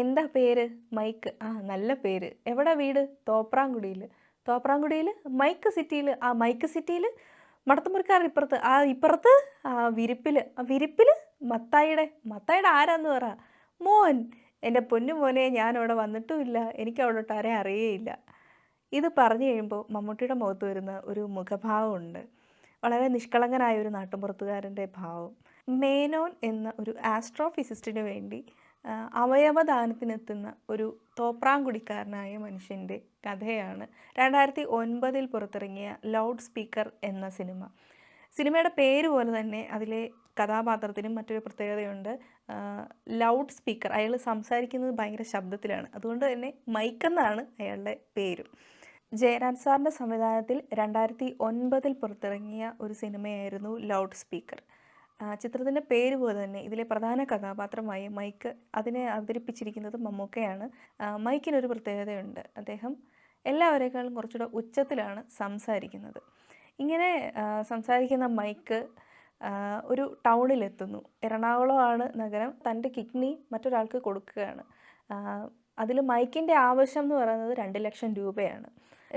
എന്താ പേര്? മൈക്ക്. ആ നല്ല പേര്. എവിടാ വീട്? തോപ്രാംകുടിയില്. തോപ്രാംകുടിയില് മൈക്ക് സിറ്റിയില്. ആ മൈക്ക് സിറ്റിയില് മടത്തുമുറിക്കാരുടെ ഇപ്പുറത്ത്. ആ ഇപ്പുറത്ത് വിരിപ്പില്. ആ വിരിപ്പില് മത്തായിയുടെ. മത്തായിയുടെ ആരാന്ന് പറ. മോൻ. എൻ്റെ പൊന്നു മോനെ ഞാനവിടെ വന്നിട്ടുമില്ല. എനിക്കവിടോട്ട് ആരെയും അറിയേയില്ല. ഇത് പറഞ്ഞു കഴിയുമ്പോൾ മമ്മൂട്ടിയുടെ മുഖത്ത് വരുന്ന ഒരു മുഖഭാവമുണ്ട്. വളരെ നിഷ്കളങ്കനായ ഒരു നാട്ടുമ്പുറത്തുകാരൻ്റെ ഭാവം. മേനോൻ എന്ന ഒരു ആസ്ട്രോഫിസിസ്റ്റിന് വേണ്ടി അവയവദാനത്തിനെത്തുന്ന ഒരു തോപ്രാംകുടിക്കാരനായ മനുഷ്യൻ്റെ കഥയാണ് 2009 പുറത്തിറങ്ങിയ ലൗഡ് സ്പീക്കർ എന്ന സിനിമ. സിനിമയുടെ പേര് പോലെ തന്നെ അതിലെ കഥാപാത്രത്തിനും മറ്റൊരു പ്രത്യേകതയുണ്ട്. ലൗഡ് സ്പീക്കർ, അയാൾ സംസാരിക്കുന്നത് ഭയങ്കര ശബ്ദത്തിലാണ്. അതുകൊണ്ട് തന്നെ മൈക്കെന്നാണ് അയാളുടെ പേരും. ജയരാജ് സാറിൻ്റെ സംവിധാനത്തിൽ 2009 പുറത്തിറങ്ങിയ ഒരു സിനിമയായിരുന്നു ലൗഡ് സ്പീക്കർ. ചിത്രത്തിൻ്റെ പേര് പോലെ തന്നെ ഇതിലെ പ്രധാന കഥാപാത്രമായ മൈക്ക്, അതിനെ അവതരിപ്പിച്ചിരിക്കുന്നത് മമ്മൂക്കയാണ്. മൈക്കിനൊരു പ്രത്യേകതയുണ്ട്. അദ്ദേഹം എല്ലാവരേക്കാളും കുറച്ചുകൂടെ ഉച്ചത്തിലാണ് സംസാരിക്കുന്നത്. ഇങ്ങനെ സംസാരിക്കുന്ന മൈക്ക് ഒരു ടൗണിലെത്തുന്നു. എറണാകുളമാണ് നഗരം. തൻ്റെ കിഡ്നി മറ്റൊരാൾക്ക് കൊടുക്കുകയാണ്. അതിൽ മൈക്കിൻ്റെ ആവശ്യം എന്ന് പറയുന്നത് 2 ലക്ഷം രൂപയാണ്.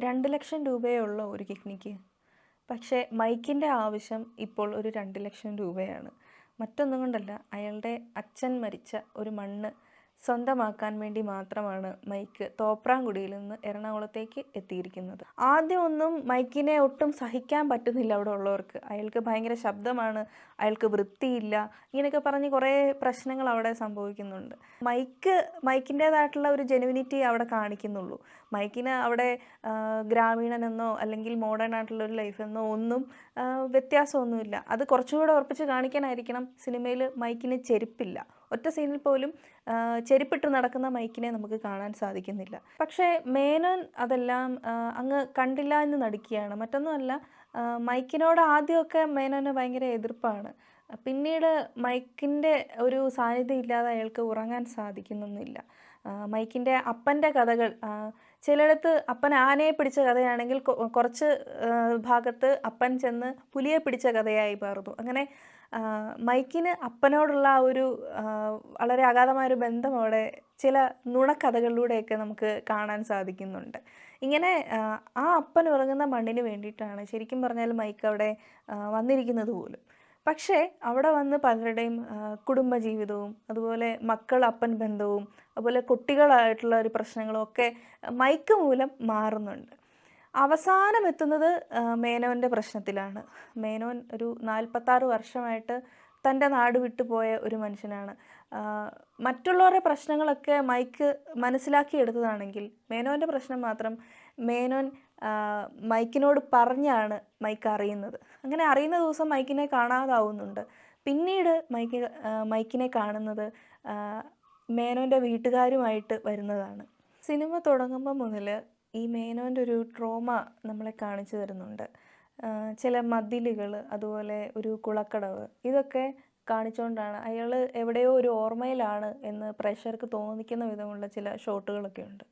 2 ലക്ഷം രൂപയേ ഉള്ളൂ ഒരു കിഡ്നിക്ക്. പക്ഷേ മൈക്കിൻ്റെ ആവശ്യം ഇപ്പോൾ ഒരു 2 ലക്ഷം രൂപയാണ്. മറ്റൊന്നും കൊണ്ടല്ല, അയാളുടെ അച്ഛൻ മരിച്ച ഒരു മണ്ണ് സ്വന്തമാക്കാൻ വേണ്ടി മാത്രമാണ് മൈക്ക് തോപ്രാംകുടിയിൽ നിന്ന് എറണാകുളത്തേക്ക് എത്തിയിരിക്കുന്നത്. ആദ്യമൊന്നും മൈക്കിനെ ഒട്ടും സഹിക്കാൻ പറ്റുന്നില്ല അവിടെ ഉള്ളവർക്ക്. അയാൾക്ക് ഭയങ്കര ശബ്ദമാണ്, അയാൾക്ക് വൃത്തിയില്ല, ഇങ്ങനെയൊക്കെ പറഞ്ഞ് കുറേ പ്രശ്നങ്ങൾ അവിടെ സംഭവിക്കുന്നുണ്ട്. മൈക്കിൻ്റേതായിട്ടുള്ള ഒരു ജെനുവിനിറ്റി അവിടെ കാണിക്കുന്നുള്ളൂ. മൈക്കിന് അവിടെ ഗ്രാമീണനെന്നോ അല്ലെങ്കിൽ മോഡേൺ ആയിട്ടുള്ള ഒരു ലൈഫെന്നോ ഒന്നും വ്യത്യാസമൊന്നുമില്ല. അത് കുറച്ചുകൂടെ ഉറപ്പിച്ച് കാണിക്കാനായിരിക്കണം സിനിമയിൽ മൈക്കിന് ചെരുപ്പില്ല. ഒറ്റ സീനിൽ പോലും ചെരുപ്പിട്ട് നടക്കുന്ന മൈക്കിനെ നമുക്ക് കാണാൻ സാധിക്കുന്നില്ല. പക്ഷേ മേനോൻ അതെല്ലാം അങ്ങ് കണ്ടില്ല എന്ന് നടിക്കുകയാണ്. മറ്റൊന്നുമല്ല, മൈക്കിനോട് ആദ്യമൊക്കെ മേനോന് ഭയങ്കര എതിർപ്പാണ്. പിന്നീട് മൈക്കിൻ്റെ ഒരു സാന്നിധ്യം ഇല്ലാതെ അയാൾക്ക് ഉറങ്ങാൻ സാധിക്കുന്നൊന്നുമില്ല. മൈക്കിൻ്റെ അപ്പൻ്റെ കഥകൾ, ചിലയിടത്ത് അപ്പൻ ആനയെ പിടിച്ച കഥയാണെങ്കിൽ കുറച്ച് ഭാഗത്ത് അപ്പൻ ചെന്ന് പുലിയെ പിടിച്ച കഥയായി മാറുന്നു. അങ്ങനെ മൈക്കിന് അപ്പനോടുള്ള ആ ഒരു വളരെ അഗാധമായൊരു ബന്ധം അവിടെ ചില നുണക്കഥകളിലൂടെയൊക്കെ നമുക്ക് കാണാൻ സാധിക്കുന്നുണ്ട്. ഇങ്ങനെ ആ അപ്പൻ ഉറങ്ങുന്ന മണ്ണിന് വേണ്ടിയിട്ടാണ് ശരിക്കും പറഞ്ഞാൽ മൈക്ക് അവിടെ വന്നിരിക്കുന്നത് പോലും. പക്ഷേ അവിടെ വന്ന് പലരുടെയും കുടുംബജീവിതവും അതുപോലെ മക്കൾ അപ്പൻ ബന്ധവും അതുപോലെ കുട്ടികളായിട്ടുള്ള ഒരു പ്രശ്നങ്ങളും ഒക്കെ മൈക്ക് മൂലം മാറുന്നുണ്ട്. അവസാനം എത്തുന്നത് മേനോൻ്റെ പ്രശ്നത്തിലാണ്. മേനോൻ ഒരു 46 വർഷമായിട്ട് തൻ്റെ നാട് വിട്ടു പോയ ഒരു മനുഷ്യനാണ്. മറ്റുള്ളവരുടെ പ്രശ്നങ്ങളൊക്കെ മൈക്ക് മനസ്സിലാക്കിയെടുത്തതാണെങ്കിൽ മേനോൻ്റെ പ്രശ്നം മാത്രം മേനോൻ മൈക്കിനോട് പറഞ്ഞാണ് മൈക്ക് അറിയുന്നത്. അങ്ങനെ അറിയുന്ന ദിവസം മൈക്കിനെ കാണാതാവുന്നുണ്ട്. പിന്നീട് മൈക്കിനെ കാണുന്നത് മേനോൻ്റെ വീട്ടുകാരുമായിട്ട് വരുന്നതാണ്. സിനിമ തുടങ്ങുമ്പോൾ മുതൽ ഈ മേനോൻ്റെ ഒരു ട്രോമ നമ്മളെ കാണിച്ചു തരുന്നുണ്ട്. ചില മതിലുകൾ, അതുപോലെ ഒരു കുളക്കടവ്, ഇതൊക്കെ കാണിച്ചുകൊണ്ടാണ് അയാൾ എവിടെയോ ഒരു ഓർമ്മയിലാണ് എന്ന് പ്രേക്ഷകർക്ക് തോന്നിക്കുന്ന വിധമുള്ള ചില ഷോട്ടുകളൊക്കെ ഉണ്ട്.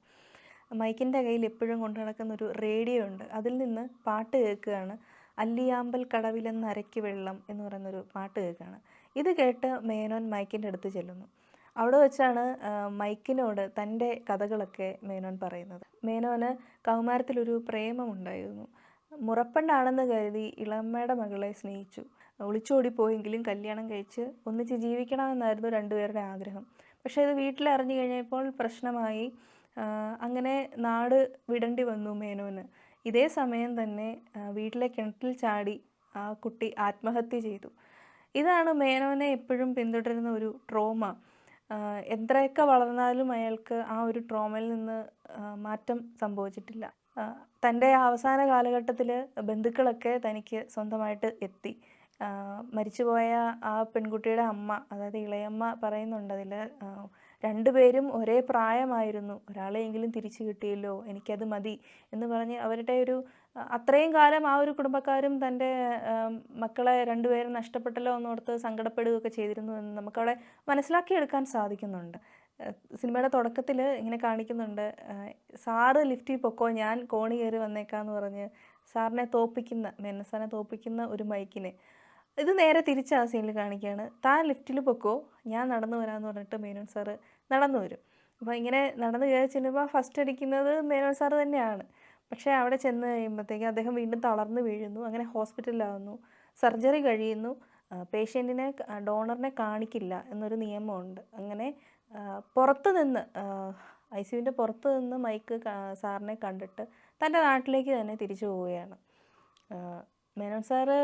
മൈക്കിൻ്റെ കയ്യിൽ എപ്പോഴും കൊണ്ടു നടക്കുന്ന ഒരു റേഡിയോ ഉണ്ട്. അതിൽ നിന്ന് പാട്ട് കേൾക്കുകയാണ്. അല്ലിയാമ്പൽ കടവിലെന്നരയ്ക്ക് വെള്ളം എന്ന് പറയുന്നൊരു പാട്ട് കേൾക്കുകയാണ്. ഇത് കേട്ട് മേനോൻ മൈക്കിൻ്റെ അടുത്ത് ചെല്ലുന്നു. അവിടെ വെച്ചാണ് മൈക്കിനോട് തൻ്റെ കഥകളൊക്കെ മേനോൻ പറയുന്നത്. മേനോന് കൗമാരത്തിലൊരു പ്രേമമുണ്ടായിരുന്നു. മുറപ്പെണ്ണാണെന്ന് കരുതി ഇളമ്മയുടെ മകളെ സ്നേഹിച്ചു. ഒളിച്ചോടിപ്പോയെങ്കിലും കല്യാണം കഴിച്ച് ഒന്നിച്ച് ജീവിക്കണമെന്നായിരുന്നു രണ്ടുപേരുടെ ആഗ്രഹം. പക്ഷേ ഇത് വീട്ടിലറിഞ്ഞു കഴിഞ്ഞപ്പോൾ പ്രശ്നമായി. അങ്ങനെ നാട് വിടേണ്ടി വന്നു മേനോന്. ഇതേ സമയം തന്നെ വീട്ടിലെ കിണറ്റിൽ ചാടി ആ കുട്ടി ആത്മഹത്യ ചെയ്തു. ഇതാണ് മേനോനെ എപ്പോഴും പിന്തുടരുന്ന ഒരു ട്രോമ. എത്രയൊക്കെ വളർന്നാലും അയാൾക്ക് ആ ഒരു ട്രോമയിൽ നിന്ന് മാറ്റം സംഭവിച്ചിട്ടില്ല. തൻ്റെ അവസാന കാലഘട്ടത്തിൽ ബന്ധുക്കളൊക്കെ തനിക്ക് സ്വന്തമായിട്ട് എത്തി. മരിച്ചുപോയ ആ പെൺകുട്ടിയുടെ അമ്മ, അതായത് ഇളയമ്മ പറയുന്നുണ്ട് അതിൽ, രണ്ടുപേരും ഒരേ പ്രായമായിരുന്നു, ഒരാളെയെങ്കിലും തിരിച്ചു കിട്ടിയല്ലോ, എനിക്കത് മതി എന്ന് പറഞ്ഞ് അവരുടെ ഒരു അത്രയും കാലം ആ ഒരു കുടുംബക്കാരും തൻ്റെ മക്കളെ രണ്ടുപേരും നഷ്ടപ്പെട്ടല്ലോ എന്നോർത്ത് സങ്കടപ്പെടുകയൊക്കെ ചെയ്തിരുന്നു എന്ന് നമുക്കവിടെ മനസ്സിലാക്കിയെടുക്കാൻ സാധിക്കുന്നുണ്ട്. സിനിമയുടെ തുടക്കത്തിൽ ഇങ്ങനെ കാണിക്കുന്നുണ്ട്, സാറ് ലിഫ്റ്റിൽ പൊക്കോ, ഞാൻ കോണി കയറി വന്നേക്കാന്ന് പറഞ്ഞ് സാറിനെ തോപ്പിക്കുന്ന, മേനോൻ തോപ്പിക്കുന്ന ഒരു മൈക്കിനെ. ഇത് നേരെ തിരിച്ച് ആ സീനിൽ കാണിക്കുകയാണ്. താൻ ലിഫ്റ്റിൽ പൊക്കോ, ഞാൻ നടന്നു വരാമെന്ന് പറഞ്ഞിട്ട് മേനോൻ സാറ് നടന്നു വരും. അപ്പോൾ ഇങ്ങനെ നടന്ന് കയറി ചെല്ലുമ്പോൾ ഫസ്റ്റ് അടിക്കുന്നത് മേനോൻ സാറ് തന്നെയാണ്. പക്ഷേ അവിടെ ചെന്ന് കഴിയുമ്പോഴത്തേക്കും അദ്ദേഹം വീണ്ടും തളർന്ന് വീഴുന്നു. അങ്ങനെ ഹോസ്പിറ്റലിലാവുന്നു. സർജറി കഴിയുന്നു. പേഷ്യൻറ്റിനെ ഡോണറിനെ കാണിക്കില്ല എന്നൊരു നിയമമുണ്ട്. അങ്ങനെ പുറത്ത് നിന്ന് ഐസിയുവിൻ്റെ പുറത്ത് നിന്ന് മൈക്ക് സാറിനെ കണ്ടിട്ട് തൻ്റെ നാട്ടിലേക്ക് തന്നെ തിരിച്ചു പോവുകയാണ്. മേനോൻ സാറ്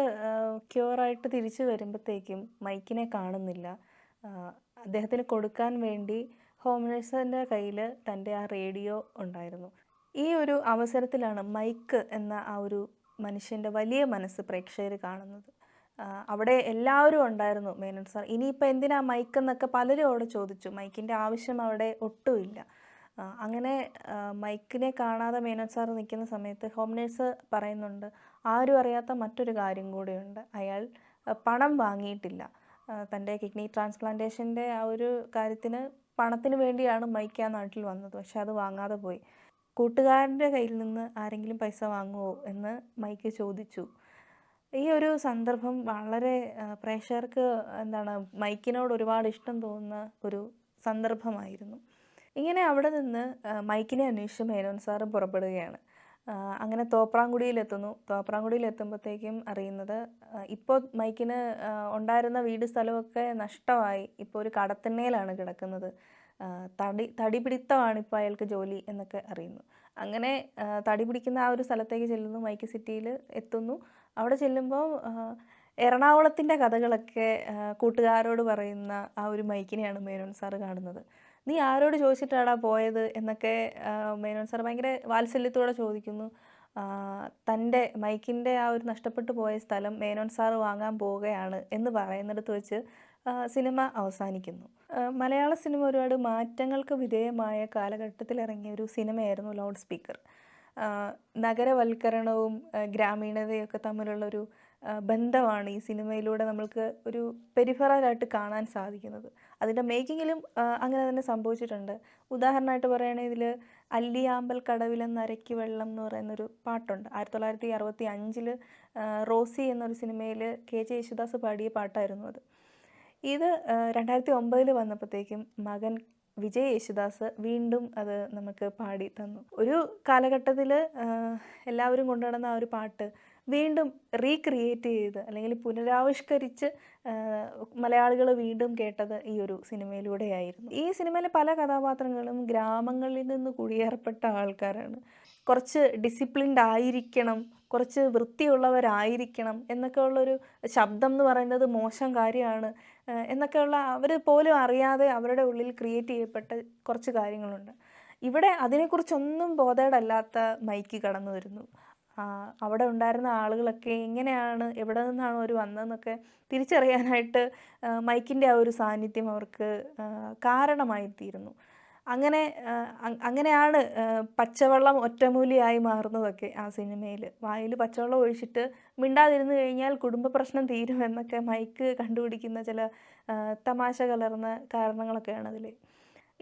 ക്യൂറായിട്ട് തിരിച്ചു വരുമ്പോഴത്തേക്കും മൈക്കിനെ കാണുന്നില്ല. അദ്ദേഹത്തിന് കൊടുക്കാൻ വേണ്ടി ഹോം നേഴ്സിൻ്റെ കയ്യിൽ തൻ്റെ ആ റേഡിയോ ഉണ്ടായിരുന്നു. ഈ ഒരു അവസരത്തിലാണ് മൈക്ക് എന്ന ആ ഒരു മനുഷ്യൻ്റെ വലിയ മനസ്സ് പ്രേക്ഷകർ കാണുന്നത്. അവിടെ എല്ലാവരും ഉണ്ടായിരുന്നു മേനോൻ സാർ. ഇനിയിപ്പോൾ എന്തിനാ മൈക്ക് എന്നൊക്കെ പലരും അവിടെ ചോദിച്ചു. മൈക്കിൻ്റെ ആവശ്യം അവിടെ ഒട്ടുമില്ല. അങ്ങനെ മൈക്കിനെ കാണാതെ മേനോൻ സാർ നിൽക്കുന്ന സമയത്ത് ഹോം നേഴ്സ് പറയുന്നുണ്ട്, ആരും അറിയാത്ത മറ്റൊരു കാര്യം കൂടിയുണ്ട്. അയാൾ പണം വാങ്ങിയിട്ടില്ല. തൻ്റെ കിഡ്നി ട്രാൻസ്പ്ലാന്റേഷൻ്റെ ആ ഒരു കാര്യത്തിന് പണത്തിന് വേണ്ടിയാണ് മൈക്ക് ആ നാട്ടിൽ വന്നത്. പക്ഷെ അത് വാങ്ങാതെ പോയി. കൂട്ടുകാരൻ്റെ കയ്യിൽ നിന്ന് ആരെങ്കിലും പൈസ വാങ്ങുമോ എന്ന് മൈക്ക് ചോദിച്ചു. ഈ ഒരു സന്ദർഭം വളരെ പ്രേക്ഷകർക്ക് മൈക്കിനോട് ഒരുപാട് ഇഷ്ടം തോന്നുന്ന ഒരു സന്ദർഭമായിരുന്നു. ഇങ്ങനെ അവിടെ നിന്ന് മൈക്കിനെ അന്വേഷിച്ച് മേനോൻ സാറ് പുറപ്പെടുകയാണ്. അങ്ങനെ തോപ്രാംകുടിയിലെത്തുന്നു. തോപ്രാംകുടിയിലെത്തുമ്പോഴത്തേക്കും അറിയുന്നത് ഇപ്പോൾ മൈക്കിന് ഉണ്ടായിരുന്ന വീട് സ്ഥലമൊക്കെ നഷ്ടമായി. ഇപ്പോൾ ഒരു കടത്തിണ്ണയിലാണ് കിടക്കുന്നത്. തടി പിടിത്തമാണ് ഇപ്പോൾ അയാൾക്ക് ജോലി എന്നൊക്കെ അറിയുന്നു. അങ്ങനെ തടി പിടിക്കുന്ന ആ ഒരു സ്ഥലത്തേക്ക് ചെല്ലുന്നു. മൈക്ക് സിറ്റിയിൽ എത്തുന്നു. അവിടെ ചെല്ലുമ്പോൾ എറണാകുളത്തിൻ്റെ കഥകളൊക്കെ കൂട്ടുകാരോട് പറയുന്ന ആ ഒരു മൈക്കിനെയാണ് മേനോൻ സാറ് കാണുന്നത്. നീ ആരോട് ചോദിച്ചിട്ടാടാ പോയത് എന്നൊക്കെ മേനോൻ സാർ ഭയങ്കര വാത്സല്യത്തോടെ ചോദിക്കുന്നു. തൻ്റെ മൈക്കിൻ്റെ ആ ഒരു നഷ്ടപ്പെട്ടു പോയ സ്ഥലം മേനോൻ സാറ് വാങ്ങാൻ പോവുകയാണ് എന്ന് പറയുന്നിടത്ത് വെച്ച് സിനിമ അവസാനിക്കുന്നു. മലയാള സിനിമ ഒരുപാട് മാറ്റങ്ങൾക്ക് വിധേയമായ കാലഘട്ടത്തിൽ ഇറങ്ങിയ ഒരു സിനിമയായിരുന്നു ലൗഡ് സ്പീക്കർ. നഗരവൽക്കരണവും ഗ്രാമീണതയൊക്കെ തമ്മിലുള്ളൊരു ബന്ധമാണ് ഈ സിനിമയിലൂടെ നമ്മൾക്ക് ഒരു പെരിഫറലായിട്ട് കാണാൻ സാധിക്കുന്നത്. അതിൻ്റെ മേക്കിങ്ങിലും അങ്ങനെ തന്നെ സംഭവിച്ചിട്ടുണ്ട്. ഉദാഹരണമായിട്ട് പറയുകയാണെങ്കിൽ ഇതിൽ അല്ലിയാമ്പൽ കടവിലെന്നരയ്ക്ക് വെള്ളം എന്ന് പറയുന്നൊരു പാട്ടുണ്ട്. 1965 റോസി എന്നൊരു സിനിമയിൽ കെ.ജെ. യേശുദാസ് പാടിയ പാട്ടായിരുന്നു അത്. ഇത് 2009 വന്നപ്പോഴത്തേക്കും മകൻ വിജയ് യേശുദാസ് വീണ്ടും അത് നമുക്ക് പാടി തന്നു. ഒരു കാലഘട്ടത്തിൽ എല്ലാവരും കൊണ്ടുനടന്ന ആ ഒരു പാട്ട് വീണ്ടും റീക്രിയേറ്റ് ചെയ്ത് അല്ലെങ്കിൽ പുനരാവിഷ്കരിച്ച് മലയാളികൾ വീണ്ടും കേട്ടത് ഈ ഒരു സിനിമയിലൂടെയായിരുന്നു. ഈ സിനിമയിലെ പല കഥാപാത്രങ്ങളും ഗ്രാമങ്ങളിൽ നിന്ന് കുടിയേറപ്പെട്ട ആൾക്കാരാണ്. കുറച്ച് ഡിസിപ്ലിൻഡ് ആയിരിക്കണം, കുറച്ച് വൃത്തിയുള്ളവരായിരിക്കണം എന്നൊക്കെ ഉള്ളൊരു ശബ്ദം എന്ന് പറയുന്നത് മോശം കാര്യമാണ് എന്നൊക്കെയുള്ള അവർ പോലും അറിയാതെ അവരുടെ ഉള്ളിൽ ക്രിയേറ്റ് ചെയ്യപ്പെട്ട കുറച്ച് കാര്യങ്ങളുണ്ട്. ഇവിടെ അതിനെക്കുറിച്ചൊന്നും ബോധേഡല്ലാത്ത മൈക്ക് കടന്നു വരുന്നു. അവിടെ ഉണ്ടായിരുന്ന ആളുകളൊക്കെ എങ്ങനെയാണ്, എവിടെ നിന്നാണ് അവർ വന്നതെന്നൊക്കെ തിരിച്ചറിയാനായിട്ട് മൈക്കിൻ്റെ ആ ഒരു സാന്നിധ്യം അവർക്ക് കാരണമായിത്തീരുന്നു. അങ്ങനെയാണ് പച്ചവെള്ളം ഒറ്റമൂലിയായി മാറുന്നതൊക്കെ ആ സിനിമയിൽ. വായിൽ പച്ചവെള്ളം ഒഴിച്ചിട്ട് മിണ്ടാതിരുന്ന് കഴിഞ്ഞാൽ കുടുംബ പ്രശ്നം തീരുമെന്നൊക്കെ മൈക്ക് കണ്ടുപിടിക്കുന്ന ചില തമാശ കലർന്ന കാരണങ്ങളൊക്കെയാണ് അതിൽ.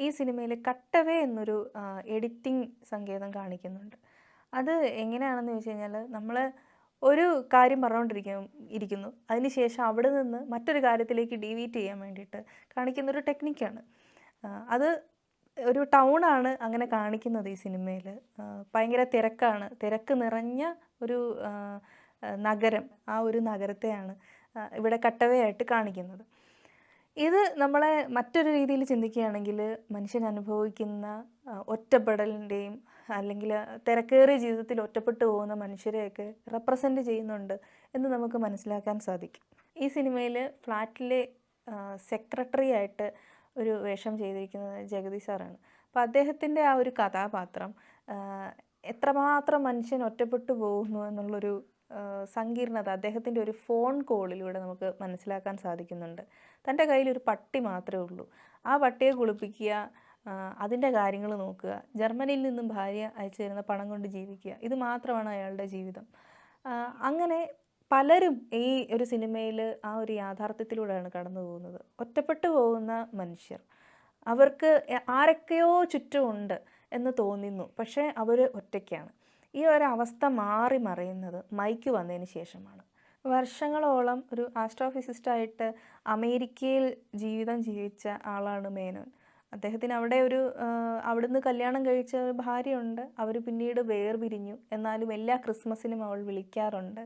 ഈ സിനിമയിൽ കട്ടവേ എന്നൊരു എഡിറ്റിംഗ് സങ്കേതം കാണിക്കുന്നുണ്ട്. അത് എങ്ങനെയാണെന്ന് ചോദിച്ചു കഴിഞ്ഞാൽ, നമ്മൾ ഒരു കാര്യം ഇരിക്കുന്നു, അതിനുശേഷം അവിടെ നിന്ന് മറ്റൊരു കാര്യത്തിലേക്ക് ഡീവീറ്റ് ചെയ്യാൻ വേണ്ടിയിട്ട് കാണിക്കുന്നൊരു ടെക്നിക്കാണ്. അത് ഒരു ടൗണാണ് അങ്ങനെ കാണിക്കുന്നത് ഈ സിനിമയിൽ. ഭയങ്കര തിരക്കാണ്, തിരക്ക് നിറഞ്ഞ ഒരു നഗരം. ആ ഒരു നഗരത്തെയാണ് ഇവിടെ കട്ടവയായിട്ട് കാണിക്കുന്നത്. ഇത് നമ്മളെ മറ്റൊരു രീതിയിൽ ചിന്തിക്കുകയാണെങ്കിൽ മനുഷ്യൻ അനുഭവിക്കുന്ന ഒറ്റപ്പെടലിൻ്റെയും അല്ലെങ്കിൽ തിരക്കേറിയ ജീവിതത്തിൽ ഒറ്റപ്പെട്ടു പോകുന്ന മനുഷ്യരെയൊക്കെ റെപ്രസെൻ്റ് ചെയ്യുന്നുണ്ട് എന്ന് നമുക്ക് മനസ്സിലാക്കാൻ സാധിക്കും. ഈ സിനിമയിൽ ഫ്ലാറ്റിലെ സെക്രട്ടറി ആയിട്ട് ഒരു വേഷം ചെയ്തിരിക്കുന്നത് ജഗതി സാറാണ്. അപ്പോൾ അദ്ദേഹത്തിൻ്റെ ആ ഒരു കഥാപാത്രം എത്രമാത്രം മനുഷ്യൻ ഒറ്റപ്പെട്ടു പോകുന്നു എന്നുള്ളൊരു സങ്കീർണത അദ്ദേഹത്തിൻ്റെ ഒരു ഫോൺ കോളിലൂടെ നമുക്ക് മനസ്സിലാക്കാൻ സാധിക്കുന്നുണ്ട്. തൻ്റെ കയ്യിലൊരു പട്ടി മാത്രമേ ഉള്ളൂ. ആ പട്ടിയെ കുളിപ്പിക്കുക, അതിൻ്റെ കാര്യങ്ങൾ നോക്കുക, ജർമ്മനിയിൽ നിന്നും ഭാര്യ അയച്ചു തരുന്ന പണം കൊണ്ട് ജീവിക്കുക, ഇത് മാത്രമാണ് അയാളുടെ ജീവിതം. അങ്ങനെ പലരും ഈ ഒരു സിനിമയിൽ ആ ഒരു യാഥാർത്ഥ്യത്തിലൂടെയാണ് കടന്നു പോകുന്നത്. ഒറ്റപ്പെട്ടു പോകുന്ന മനുഷ്യർ, അവർക്ക് ആരൊക്കെയോ ചുറ്റുമുണ്ട് എന്ന് തോന്നുന്നു, പക്ഷേ അവർ ഒറ്റയ്ക്കാണ്. ഈ ഒരവസ്ഥ മാറി മറിയുന്നത് മൈക്ക് വന്നതിന് ശേഷമാണ്. വർഷങ്ങളോളം ഒരു ആസ്ട്രോഫിസിസ്റ്റായിട്ട് അമേരിക്കയിൽ ജീവിതം ജീവിച്ച ആളാണ് മേനോൻ. അദ്ദേഹത്തിന് അവിടെ അവിടുന്ന് കല്യാണം കഴിച്ച ഒരു ഭാര്യയുണ്ട്. അവർ പിന്നീട് വേർപിരിഞ്ഞു. എന്നാലും എല്ലാ ക്രിസ്മസിനും അവൾ വിളിക്കാറുണ്ട്.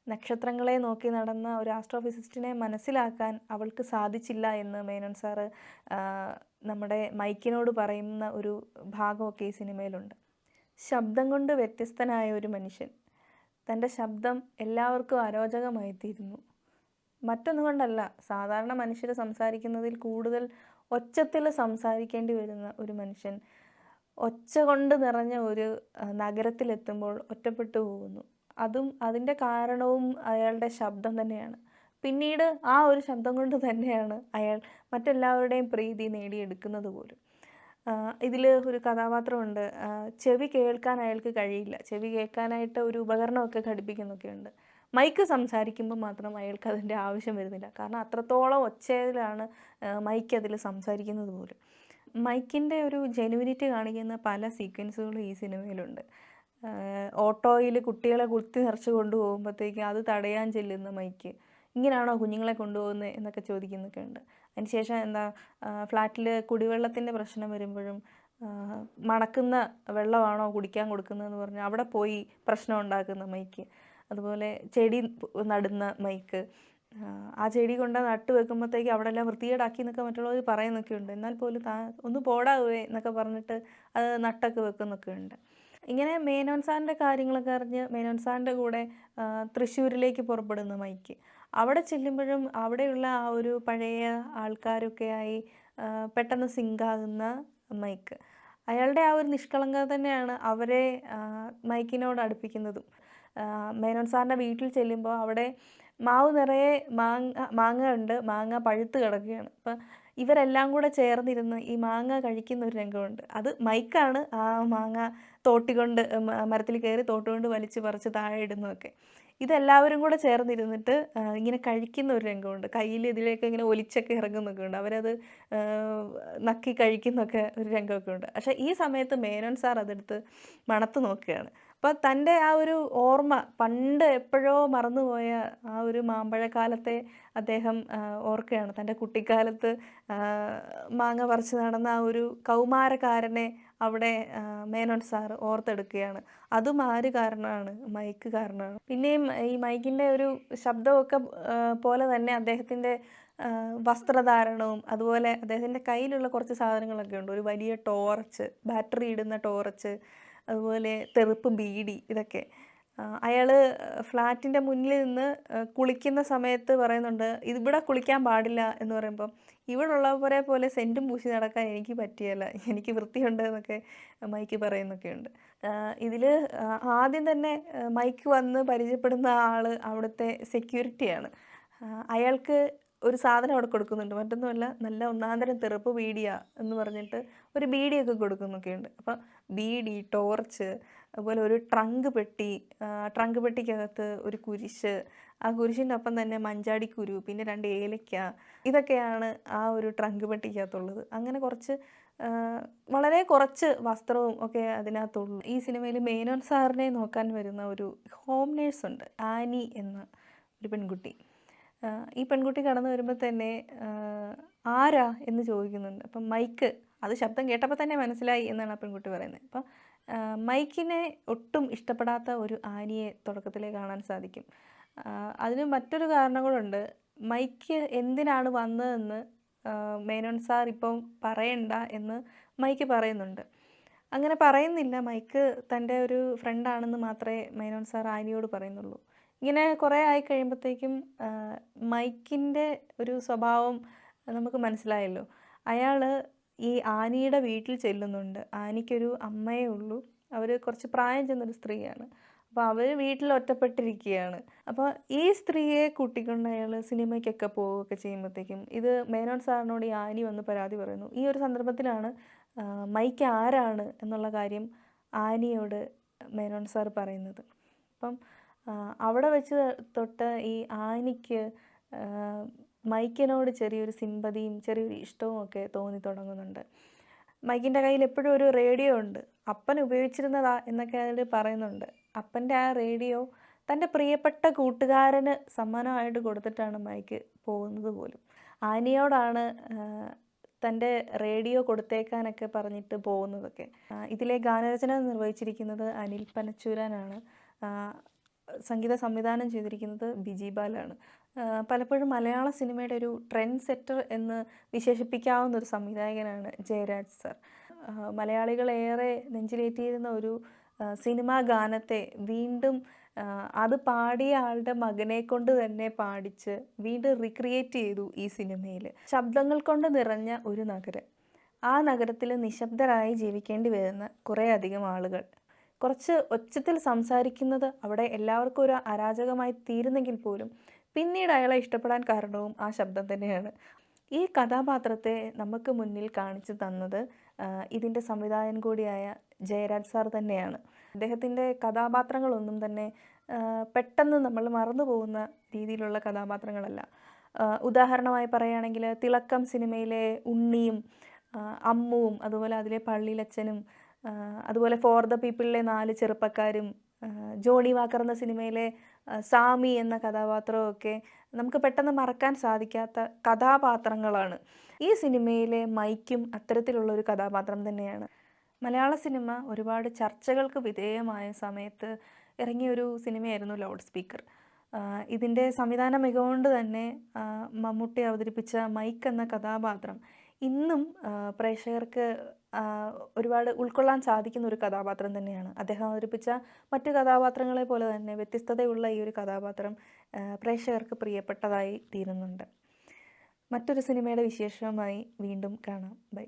നക്ഷത്രങ്ങളെ നോക്കി നടന്ന ഒരു ആസ്ട്രോഫിസിസ്റ്റിനെ മനസ്സിലാക്കാൻ അവൾക്ക് സാധിച്ചില്ല എന്ന് മേനോൻ സാറ് നമ്മുടെ മൈക്കിനോട് പറയുന്ന ഒരു ഭാഗമൊക്കെ ഈ സിനിമയിലുണ്ട്. ശബ്ദം കൊണ്ട് വ്യത്യസ്തനായ ഒരു മനുഷ്യൻ. തൻ്റെ ശബ്ദം എല്ലാവർക്കും അരോചകമായിത്തീരുന്നു. മറ്റൊന്നുകൊണ്ടല്ല, സാധാരണ മനുഷ്യർ സംസാരിക്കുന്നതിൽ കൂടുതൽ ഒച്ചത്തിൽ സംസാരിക്കേണ്ടി വരുന്ന ഒരു മനുഷ്യൻ ഒച്ച കൊണ്ട് നിറഞ്ഞ ഒരു നഗരത്തിലെത്തുമ്പോൾ ഒറ്റപ്പെട്ടു പോകുന്നു. അതിൻ്റെ കാരണവും അയാളുടെ ശബ്ദം തന്നെയാണ്. പിന്നീട് ആ ഒരു ശബ്ദം കൊണ്ട് തന്നെയാണ് അയാൾ മറ്റെല്ലാവരുടെയും പ്രീതി നേടിയെടുക്കുന്നത് പോലും. ഇതിൽ ഒരു കഥാപാത്രമുണ്ട്. ചെവി കേൾക്കാൻ അയാൾക്ക് കഴിയില്ല. ചെവി കേൾക്കാനായിട്ട് ഒരു ഉപകരണമൊക്കെ ഘടിപ്പിക്കുന്നൊക്കെയുണ്ട്. മൈക്ക് സംസാരിക്കുമ്പോൾ മാത്രം അയാൾക്ക് അതിൻ്റെ ആവശ്യം വരുന്നില്ല. കാരണം അത്രത്തോളം ഒച്ചയിലാണ് മൈക്ക് അതിൽ സംസാരിക്കുന്നത് പോലും. മൈക്കിൻ്റെ ഒരു ജെനുവിനിറ്റി കാണിക്കുന്ന പല സീക്വൻസുകളും ഈ സിനിമയിലുണ്ട്. ഓട്ടോയിൽ കുട്ടികളെ കുത്തി നിറച്ച് കൊണ്ടുപോകുമ്പോഴത്തേക്കും അത് തടയാൻ ചെല്ലുന്ന മൈക്ക്, ഇങ്ങനെയാണോ കുഞ്ഞുങ്ങളെ കൊണ്ടുപോകുന്നത് എന്നൊക്കെ ചോദിക്കുന്നൊക്കെ ഉണ്ട്. അതിനുശേഷം ഫ്ലാറ്റിൽ കുടിവെള്ളത്തിൻ്റെ പ്രശ്നം വരുമ്പോഴും മണക്കുന്ന വെള്ളമാണോ കുടിക്കാൻ കൊടുക്കുന്നതെന്ന് പറഞ്ഞ് അവിടെ പോയി പ്രശ്നം ഉണ്ടാക്കുന്ന മൈക്ക്. അതുപോലെ ചെടി നടുന്ന മൈക്ക്, ആ ചെടി കൊണ്ട് നട്ട് വെക്കുമ്പോഴത്തേക്ക് അവിടെ എല്ലാം വൃത്തികേടാക്കി എന്നൊക്കെ മറ്റുള്ളവർ പറയുന്നൊക്കെ ഉണ്ട്. എന്നാൽ പോലും ഒന്ന് പോടാവേ എന്നൊക്കെ പറഞ്ഞിട്ട് അത് നട്ടൊക്കെ വെക്കുന്നൊക്കെ ഉണ്ട്. ഇങ്ങനെ മേനോൻ സാറിൻ്റെ കാര്യങ്ങളൊക്കെ അറിഞ്ഞ് മേനോൻ സാറിൻ്റെ കൂടെ തൃശ്ശൂരിലേക്ക് പുറപ്പെടുന്ന മൈക്ക്. അവിടെ ചെല്ലുമ്പോഴും അവിടെയുള്ള ആ ഒരു പഴയ ആൾക്കാരൊക്കെയായി പെട്ടെന്ന് സിങ്കാകുന്ന മൈക്ക്. അയാളുടെ ആ ഒരു നിഷ്കളങ്കത തന്നെയാണ് അവരെ മൈക്കിനോട് അടുപ്പിക്കുന്നതും. മേനോൻ സാറിൻ്റെ വീട്ടിൽ ചെല്ലുമ്പോൾ അവിടെ മാവ് നിറയെ മാങ്ങ ഉണ്ട്. മാങ്ങ പഴുത്ത് കിടക്കുകയാണ്. അപ്പം ഇവരെല്ലാം കൂടെ ചേർന്നിരുന്ന് ഈ മാങ്ങ കഴിക്കുന്ന ഒരു രംഗമുണ്ട്. അത് മൈക്കാണ് ആ മാങ്ങ തോട്ടികൊണ്ട് മരത്തിൽ കയറി തോട്ടുകൊണ്ട് വലിച്ച് പറിച്ച് താഴെ ഇടുന്നതൊക്കെ. ഇതെല്ലാവരും കൂടെ ചേർന്നിരുന്നിട്ട് ഇങ്ങനെ കഴിക്കുന്ന ഒരു രംഗമുണ്ട്. കയ്യിൽ ഇതിലേക്ക് ഇങ്ങനെ ഒലിച്ചൊക്കെ ഇറങ്ങുന്നൊക്കെ ഉണ്ട്. അവരത് നക്കി കഴിക്കുന്നൊക്കെ ഒരു രംഗമൊക്കെ ഉണ്ട്. പക്ഷേ ഈ സമയത്ത് മേനോൻ സാർ അതെടുത്ത് മണത്ത് നോക്കുകയാണ്. അപ്പോൾ തൻ്റെ ആ ഒരു ഓർമ്മ, പണ്ട് എപ്പോഴോ മറന്നുപോയ ആ ഒരു മാമ്പഴക്കാലത്തെ അദ്ദേഹം ഓർക്കുകയാണ്. തൻ്റെ കുട്ടിക്കാലത്ത് മാങ്ങ പറിച്ച് നടന്ന ആ ഒരു കൗമാരക്കാരനെ അവിടെ മേനോൻ സാർ ഓർത്തെടുക്കുകയാണ്. അതും ആര് കാരണമാണ്? മൈക്ക് കാരണമാണ്. പിന്നെയും ഈ മൈക്കിൻ്റെ ഒരു ശബ്ദമൊക്കെ പോലെ തന്നെ അദ്ദേഹത്തിൻ്റെ വസ്ത്രധാരണവും അതുപോലെ അദ്ദേഹത്തിൻ്റെ കയ്യിലുള്ള കുറച്ച് സാധനങ്ങളൊക്കെ ഉണ്ട്. ഒരു വലിയ ടോർച്ച്, ബാറ്ററി ഇടുന്ന ടോർച്ച്, അതുപോലെ തെറുപ്പ് ബീഡി, ഇതൊക്കെ. അയാൾ ഫ്ലാറ്റിൻ്റെ മുന്നിൽ നിന്ന് കുളിക്കുന്ന സമയത്ത് പറയുന്നുണ്ട്, ഇവിടെ കുളിക്കാൻ പാടില്ല എന്ന് പറയുമ്പം, ഇവിടെ ഉള്ളവരെ പോലെ സെൻറ്റും പൂശി നടക്കാൻ എനിക്ക് പറ്റിയല്ല, എനിക്ക് വൃത്തിയുണ്ട് എന്നൊക്കെ മൈക്ക് പറയുന്നൊക്കെയുണ്ട്. ഇതിൽ ആദ്യം തന്നെ മൈക്ക് വന്ന് പരിചയപ്പെടുന്ന ആൾ അവിടുത്തെ സെക്യൂരിറ്റിയാണ്. അയാൾക്ക് ഒരു സാധനം അവിടെ കൊടുക്കുന്നുണ്ട്. മറ്റൊന്നുമല്ല, നല്ല ഒന്നാന്തരം തെറുപ്പ് ബീഡിയാ എന്ന് പറഞ്ഞിട്ട് ഒരു ബീഡിയൊക്കെ കൊടുക്കുന്നൊക്കെയുണ്ട്. അപ്പം ബീഡി, ടോർച്ച്, അതുപോലെ ഒരു ട്രങ്ക് പെട്ടിക്കകത്ത് ഒരു കുരിശ്, ആ കുരിശിൻ്റെ ഒപ്പം തന്നെ മഞ്ചാടിക്കുരു, പിന്നെ 2 ഏലയ്ക്ക, ഇതൊക്കെയാണ് ആ ഒരു ട്രങ്ക് പെട്ടിക്കകത്തുള്ളത്. അങ്ങനെ വളരെ കുറച്ച് വസ്ത്രവും ഒക്കെ അതിനകത്തുള്ളൂ. ഈ സിനിമയിൽ മേനോൻ സാറിനെ നോക്കാൻ വരുന്ന ഒരു ഹോം നേഴ്സുണ്ട്, ആനി എന്ന ഒരു പെൺകുട്ടി. ഈ പെൺകുട്ടി കടന്നു വരുമ്പോൾ തന്നെ ആരാ എന്ന് ചോദിക്കുന്നുണ്ട്. അപ്പം മൈക്ക്, അത് ശബ്ദം കേട്ടപ്പോൾ തന്നെ മനസ്സിലായി എന്നാണ് ആ പെൺകുട്ടി പറയുന്നത്. അപ്പം മൈക്കിനെ ഒട്ടും ഇഷ്ടപ്പെടാത്ത ഒരു ആനിയെ തുടക്കത്തിലേ കാണാൻ സാധിക്കും. അതിന് മറ്റൊരു കാരണം കൂടെ. മൈക്ക് എന്തിനാണ് വന്നതെന്ന് മേനോൻ സാർ ഇപ്പം പറയണ്ട എന്ന് മൈക്ക് പറയുന്നുണ്ട്. അങ്ങനെ പറയുന്നില്ല. മൈക്ക് തൻ്റെ ഒരു ഫ്രണ്ടാണെന്ന് മാത്രമേ മേനോൻ സാർ ആനിയോട് പറയുന്നുള്ളൂ. ഇങ്ങനെ കുറേ ആയി കഴിയുമ്പോഴത്തേക്കും മൈക്കിൻ്റെ ഒരു സ്വഭാവം നമുക്ക് മനസ്സിലായല്ലോ. അയാൾ ഈ ആനിയുടെ വീട്ടിൽ ചെല്ലുന്നുണ്ട്. ആനിക്കൊരു അമ്മയേ ഉള്ളൂ. അവർ കുറച്ച് പ്രായം ചെന്നൊരു സ്ത്രീയാണ്. അപ്പോൾ അവർ വീട്ടിൽ ഒറ്റപ്പെട്ടിരിക്കുകയാണ്. അപ്പോൾ ഈ സ്ത്രീയെ കൂട്ടിക്കൊണ്ട് അയാൾ സിനിമയ്ക്കൊക്കെ പോവുകയൊക്കെ ചെയ്യുമ്പോഴത്തേക്കും ഇത് മേനോൻ സാറിനോട് ഈ ആനി വന്ന് പരാതി പറയുന്നു. ഈ ഒരു സന്ദർഭത്തിലാണ് മൈക്ക് ആരാണ് എന്നുള്ള കാര്യം ആനിയോട് മേനോൻ സാർ പറയുന്നത്. അപ്പം അവിടെ വെച്ച് തൊട്ട് ഈ ആനിക്ക് മൈക്കിനോട് ചെറിയൊരു സിമ്പതിയും ചെറിയൊരു ഇഷ്ടവും ഒക്കെ തോന്നി തുടങ്ങുന്നുണ്ട്. മൈക്കിൻ്റെ കയ്യിൽ എപ്പോഴും ഒരു റേഡിയോ ഉണ്ട്. അപ്പൻ ഉപയോഗിച്ചിരുന്നതാ എന്നൊക്കെ അതിൽ പറയുന്നുണ്ട്. അപ്പൻ്റെ ആ റേഡിയോ തൻ്റെ പ്രിയപ്പെട്ട കൂട്ടുകാരന് സമ്മാനമായിട്ട് കൊടുത്തിട്ടാണ് മൈക്ക് പോകുന്നത് പോലും. ആനിയോടാണ് തൻ്റെ റേഡിയോ കൊടുത്തേക്കാനൊക്കെ പറഞ്ഞിട്ട് പോകുന്നതൊക്കെ. ഇതിലെ ഗാനരചന നിർവഹിച്ചിരിക്കുന്നത് അനിൽ പനച്ചൂരാനാണ്. സംഗീത സംവിധാനം ചെയ്തിരിക്കുന്നത് ബിജി ബാലാണ്. പലപ്പോഴും മലയാള സിനിമയുടെ ഒരു ട്രെൻഡ് സെറ്റർ എന്ന് വിശേഷിപ്പിക്കാവുന്ന ഒരു സംവിധായകനാണ് ജയരാജ് സർ. മലയാളികളേറെ നെഞ്ചിലേറ്റിയിരുന്ന ഒരു സിനിമാ ഗാനത്തെ വീണ്ടും അത് പാടിയ ആളുടെ മകനെ കൊണ്ട് തന്നെ പാടിച്ച് വീണ്ടും റീക്രിയേറ്റ് ചെയ്തു ഈ സിനിമയിൽ. ശബ്ദങ്ങൾ കൊണ്ട് നിറഞ്ഞ ഒരു നഗരം, ആ നഗരത്തിൽ നിശബ്ദരായി ജീവിക്കേണ്ടി വരുന്ന കുറേയധികം ആളുകൾ. കുറച്ച് ഒച്ചത്തിൽ സംസാരിക്കുന്നത് അവിടെ എല്ലാവർക്കും ഒരു അരാജകമായി തീരുന്നെങ്കിൽ പോലും പിന്നീട് അയാളെ ഇഷ്ടപ്പെടാൻ കാരണവും ആ ശബ്ദം തന്നെയാണ്. ഈ കഥാപാത്രത്തെ നമുക്ക് മുന്നിൽ കാണിച്ചു തന്നത് ഇതിൻ്റെ സംവിധായകൻ കൂടിയായ ജയരാജ് സാർ തന്നെയാണ്. അദ്ദേഹത്തിൻ്റെ കഥാപാത്രങ്ങളൊന്നും തന്നെ പെട്ടെന്ന് നമ്മൾ മറന്നു പോകുന്ന രീതിയിലുള്ള കഥാപാത്രങ്ങളല്ല. ഉദാഹരണമായി പറയുകയാണെങ്കിൽ തിളക്കം സിനിമയിലെ ഉണ്ണിയും അമ്മുവും, അതുപോലെ അതിലെ പള്ളിയിലച്ചനും, അതുപോലെ ഫോർ ദ പീപ്പിളിലെ 4 ചെറുപ്പക്കാരും, ജോണി വാക്കർ എന്ന സിനിമയിലെ സാമി എന്ന കഥാപാത്രമൊക്കെ നമുക്ക് പെട്ടെന്ന് മറക്കാൻ സാധിക്കാത്ത കഥാപാത്രങ്ങളാണ്. ഈ സിനിമയിലെ മൈക്കും അത്തരത്തിലുള്ളൊരു കഥാപാത്രം തന്നെയാണ്. മലയാള സിനിമ ഒരുപാട് ചർച്ചകൾക്ക് വിധേയമായ സമയത്ത് ഇറങ്ങിയൊരു സിനിമയായിരുന്നു ലൗഡ് സ്പീക്കർ. ഇതിൻ്റെ സംവിധാന മികവുകൊണ്ട് തന്നെ മമ്മൂട്ടി അവതരിപ്പിച്ച മൈക്ക് എന്ന കഥാപാത്രം ഇന്നും പ്രേക്ഷകർക്ക് ഒരുപാട് ഉൾക്കൊള്ളാൻ സാധിക്കുന്ന ഒരു കഥാപാത്രം തന്നെയാണ്. അദ്ദേഹം അവതരിപ്പിച്ച മറ്റു കഥാപാത്രങ്ങളെ പോലെ തന്നെ വ്യത്യസ്തതയുള്ള ഈ ഒരു കഥാപാത്രം പ്രേക്ഷകർക്ക് പ്രിയപ്പെട്ടതായി തീരുന്നുണ്ട്. മറ്റൊരു സിനിമയുടെ വിശേഷവുമായി വീണ്ടും കാണാം. ബൈ.